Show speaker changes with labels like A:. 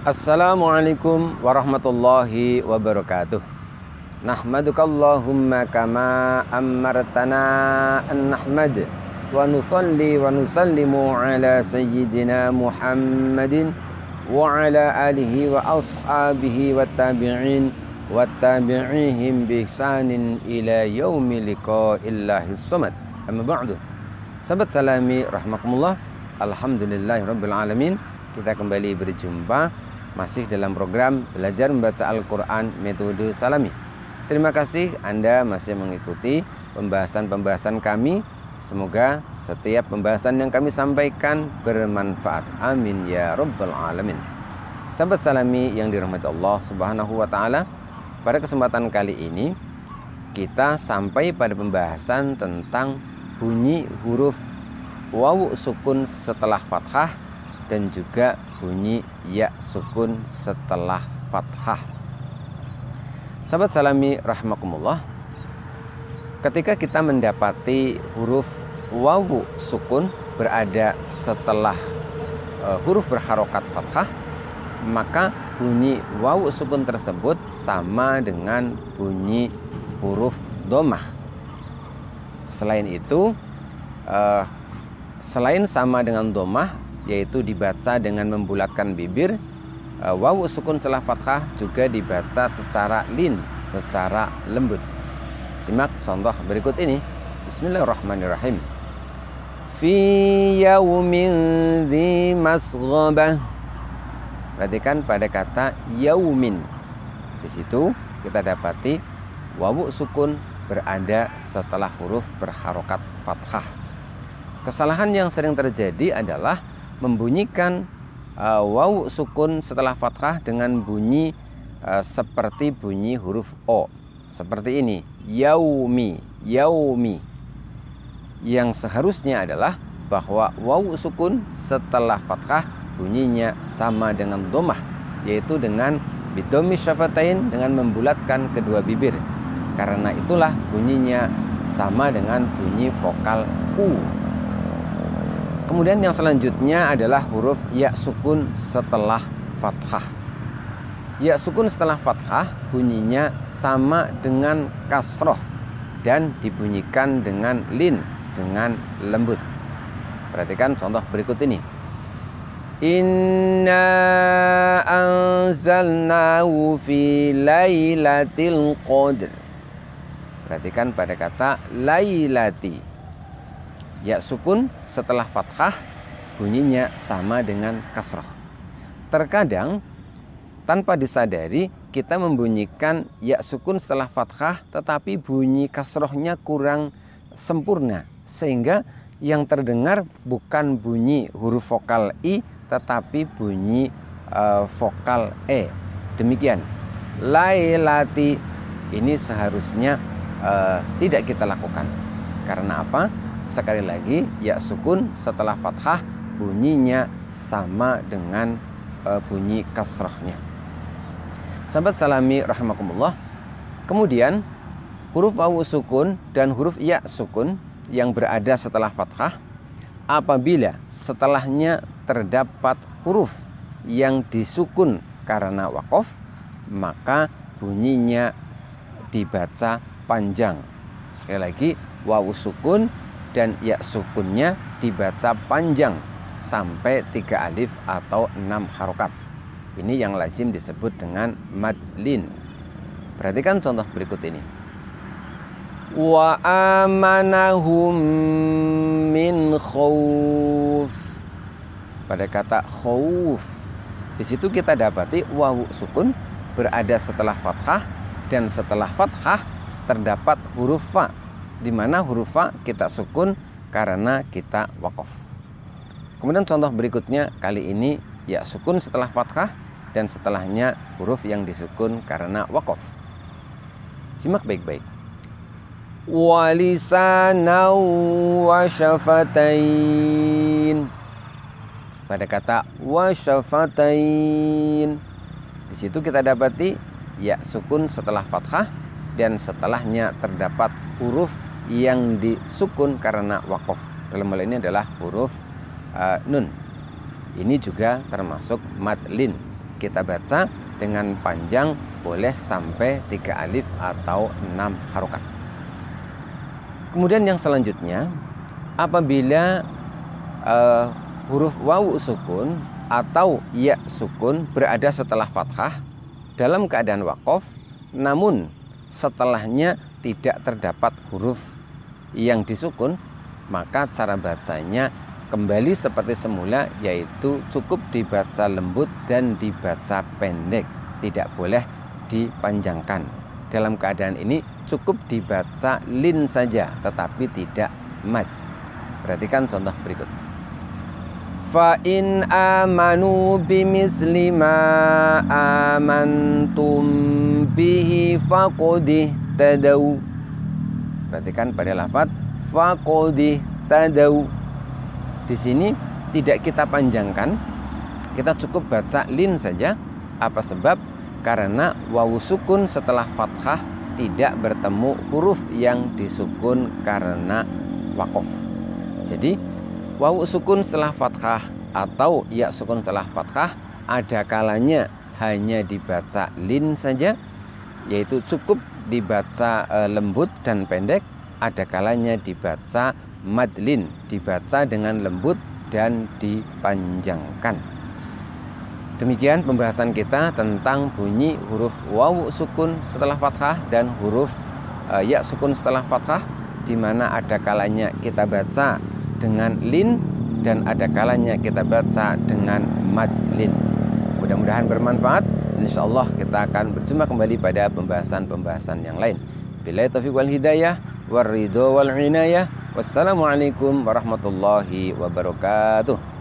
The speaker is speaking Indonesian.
A: Assalamualaikum warahmatullahi wabarakatuh. Nahmaduka Allahumma kama amartana an nahmad wa nusalli wa nusallimu ala sayyidina Muhammadin wa ala alihi wa ashabihi wa tabi'in wa tabi'ihim bi ihsanin ila yaumi liqa'illahis samad. Amma ba'du. Sahabat salami rahimakumullah. Alhamdulillahirabbil alamin. Kita kembali berjumpa masih dalam program belajar membaca Al-Quran metode Salami. Terima kasih Anda masih mengikuti pembahasan-pembahasan kami. Semoga setiap pembahasan yang kami sampaikan bermanfaat. Amin ya rabbal alamin. Sahabat Salami yang dirahmati Allah Subhanahu wa taala, pada kesempatan kali ini kita sampai pada pembahasan tentang bunyi huruf wawu sukun setelah fathah dan juga bunyi ya sukun setelah fathah. Sahabat Salami rahimakumullah, ketika kita mendapati huruf wawu sukun berada setelah huruf berharokat fathah, maka bunyi wawu sukun tersebut sama dengan bunyi huruf domah. Selain itu, selain sama dengan domah, yaitu dibaca dengan membulatkan bibir, wawu sukun setelah fathah juga dibaca secara lin, secara lembut. Simak contoh berikut ini. Bismillahirrahmanirrahim. Fi yaumin dzi masghabah. Perhatikan pada kata yaumin. Di situ kita dapati wawu sukun berada setelah huruf berharokat fathah. Kesalahan yang sering terjadi adalah membunyikan wawu sukun setelah fathah dengan bunyi seperti bunyi huruf O. Seperti ini, yaumi, yaumi. Yang seharusnya adalah bahwa wawu sukun setelah fathah bunyinya sama dengan domah, yaitu dengan bidomi syafatain, dengan membulatkan kedua bibir. Karena itulah bunyinya sama dengan bunyi vokal U. Kemudian yang selanjutnya adalah huruf ya sukun setelah fathah. Ya sukun setelah fathah bunyinya sama dengan kasroh dan dibunyikan dengan lin, dengan lembut. Perhatikan contoh berikut ini. Inna anzalnahu fi lailatul qadr. Perhatikan pada kata lailati. Ya sukun setelah fathah bunyinya sama dengan kasroh. Terkadang tanpa disadari kita membunyikan ya sukun setelah fathah tetapi bunyi kasrohnya kurang sempurna, sehingga yang terdengar bukan bunyi huruf vokal I tetapi bunyi vokal E. Demikian lailati ini seharusnya tidak kita lakukan. Karena apa? Sekali lagi, ya sukun setelah fathah bunyinya sama dengan bunyi kasrahnya. Sahabat Salami rahimakumullah. Kemudian huruf wawu sukun dan huruf ya sukun yang berada setelah fathah, apabila setelahnya terdapat huruf yang disukun karena wakof, maka bunyinya dibaca panjang. Sekali lagi, wawu sukun dan ya sukunnya dibaca panjang sampai 3 alif atau 6 harokat. Ini yang lazim disebut dengan mad lin. Perhatikan contoh berikut ini. Wa amanahum min khauf. Pada kata khauf, di situ kita dapati wawu sukun berada setelah fathah, dan setelah fathah terdapat huruf fa, di mana huruf fa kita sukun karena kita wakof. Kemudian contoh berikutnya, kali ini ya sukun setelah fathah dan setelahnya huruf yang disukun karena wakof. Simak baik-baik. Walisana wa syafatain. Pada kata wa syafatain, di situ kita dapati ya sukun setelah fathah dan setelahnya terdapat huruf yang disukun karena waqaf. Dalam hal ini adalah huruf nun. Ini juga termasuk mad lin. Kita baca dengan panjang boleh sampai 3 alif atau 6 harokat. Kemudian yang selanjutnya, apabila huruf wawu sukun atau ya sukun berada setelah fathah dalam keadaan waqaf, namun setelahnya tidak terdapat huruf yang disukun, maka cara bacanya kembali seperti semula, yaitu cukup dibaca lembut dan dibaca pendek, tidak boleh dipanjangkan. Dalam keadaan ini cukup dibaca lin saja tetapi tidak mad. Perhatikan contoh berikut. Fa in amanu bimisli ma amantum bihi faqad tadau. Perhatikan pada lafaz faqad tadau. Di sini tidak kita panjangkan, kita cukup baca lin saja. Apa sebab? Karena wawu sukun setelah fathah tidak bertemu huruf yang disukun karena waqaf. Jadi wawu sukun setelah fathah atau ya sukun setelah fathah ada kalanya hanya dibaca lin saja, yaitu cukup dibaca lembut dan pendek. Ada kalanya dibaca madlin, dibaca dengan lembut dan dipanjangkan. Demikian pembahasan kita tentang bunyi huruf wawu sukun setelah fathah dan huruf ya sukun setelah fathah, di mana ada kalanya kita baca dengan lin dan ada kalanya kita baca dengan madlin. Mudah-mudahan bermanfaat. Insyaallah kita akan berjumpa kembali pada pembahasan-pembahasan yang lain. Billahi taufiq wal hidayah, war ridho wal inayah. Wassalamualaikum warahmatullahi wabarakatuh.